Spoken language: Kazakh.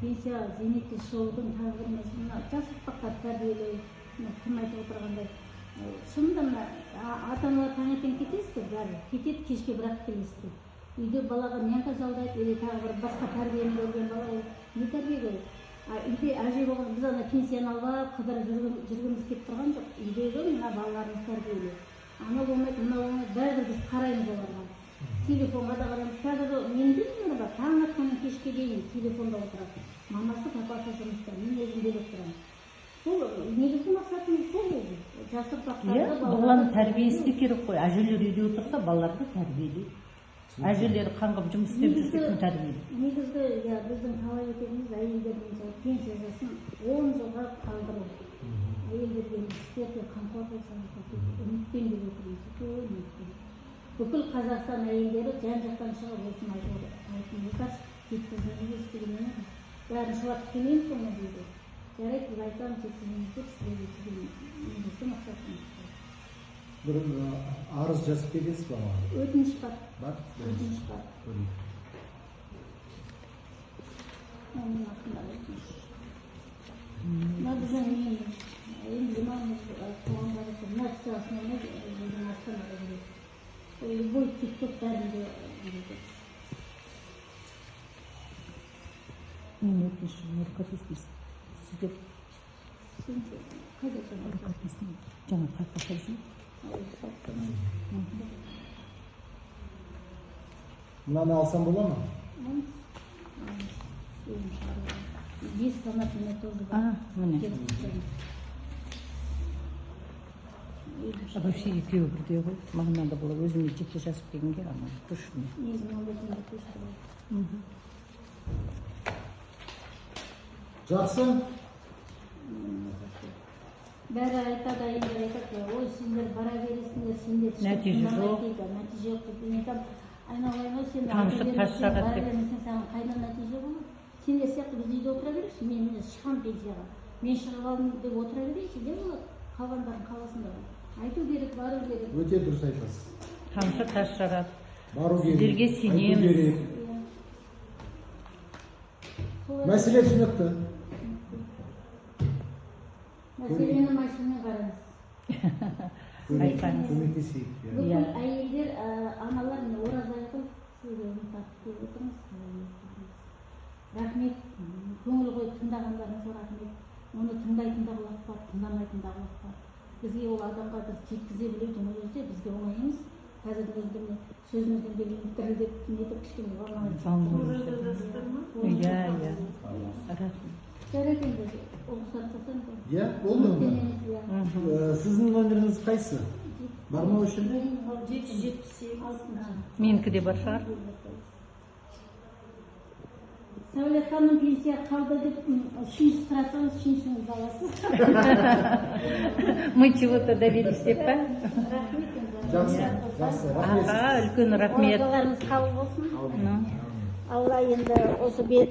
пенсия зейнетке шығудың тағы бір мәселе жас ұрпаққа тәрбиелеу, кім айтып отырғандай шынында мына ата аналар таңертең кетесіздер, бәрі кетеді, кешке бірақ келесіздер. Үйде балаға нянка жалдайды, или тағы бір басқа тәрбиені көрген бала не тәрбие көреді? Үйде әже болған, біз ана пенсияны алып қыдырып жүргіміз келіп тұрған жоқ. Үйдегі мына балаларымыз тәрбиелеу. Ана болмайды, мына болмайды, бәрібір біз қараймыз оларға. Телефонға да қараймыз. Қазір менде немере бар, таң атқаннан кешке дейін телефонда отырады. Мамасы, папасы жұмыста, мен өзім бөлек тұрамын. Сол негізгі мақсатымыз сол өзі. Жас ұрпақтарды баланы тәрбиесі керек қой. Әжелер үйде отырса, балаларды тәрбиелейді. Әжелері қаңғып жұмыс істеп жүрсе кім тәрбиелейді? Негізгі біздің талап ететініміз әйелдердің пенсия жасын 10 жылға қалдыру. Әйелдерге істерге қамқор болсаңыз, үмітпен деп отырмыз. Бүкіл Қазақстан әйелдері жан-жақтан шығып осыны айтыңыздар, жеткізіңіз дегеннен бәрін шулатып келмейміз соны дейді. Жарайды, біз айтамыз, жеткізіңіз деп сіздерге деген негізгі мақсатымыз. Бір арыз жазып бересіз ба? Өтініш бар. Бар? Өтініш бар. Оның артында өтініш. Мына біздің неміз, енді имамыз қоғамдағы мына кісі основной біздің астанада жүреді. Любой тикток бәрінде жүреді. Мен өтінішім, рукописный. Сіздер Қайда рукописный жаңа қайтпаса жүрмін. Мынаны алсам бола ма? 10 тонна міне тоже бар. Міне. Вообще екеуі бірдей ғой. Маған надо было өзіме жеке жазып келгенге ана көшірме. Негізі міндетімді көшірме. Жақсы. Бәрі айтады, әйелдер айтады, ой, сендер бара бересіңдер, сендер нәтиже жоқ. Нәтиже жоқ деп мен айтамын, айналайын, сен Тамшық тастағат деп. бара бермесең саған қайдан нәтиже болады? Сендер сияқты біз үйде отыра берейікші, мен шығам пенсияға. Мен шығып алдым деп отыра берейікші, де болады. Қалғандарын қаласында. Айту керек, бару керек. Өте дұрыс айтасыз. Тамшы тас жарады. Бару керек. Сіздерге сенеміз. Мәселе түсінікті. Мәселені машина қараңыз. Көмектесейік. Бүкіл әйелдер, аналар не ораза айтып, сөйлеуін тартып отырмыз. Рахмет, көңіл қойып тыңдағандарыңызға рахмет. Оны тыңдайтын да құлақ бар, тыңдамайтын да құлақ бар. Бізге ол адамға біз жеткізе білудің өзі бізге оңай емес. Қазірдің өзінде сөзіміздің белгілі дірілдеп нетіп кішкене бағалайды. Иә. Рахмет. Жарайды енді, ұлықтар жасам. Иә, болды ма? Сіздің номеріңіз қайсы? Бар ма осы жерде? 778. Менікі де бар шығар. Сәулет ханым пенсия қалды деп үшінші сұрасаңыз, үшіншіңізді аласыз. Мы чего-то добились деп па? Рахмет. Жақсы. Үлкен рахмет. Оразаларыңыз қабыл болсын. Алла енді осы бет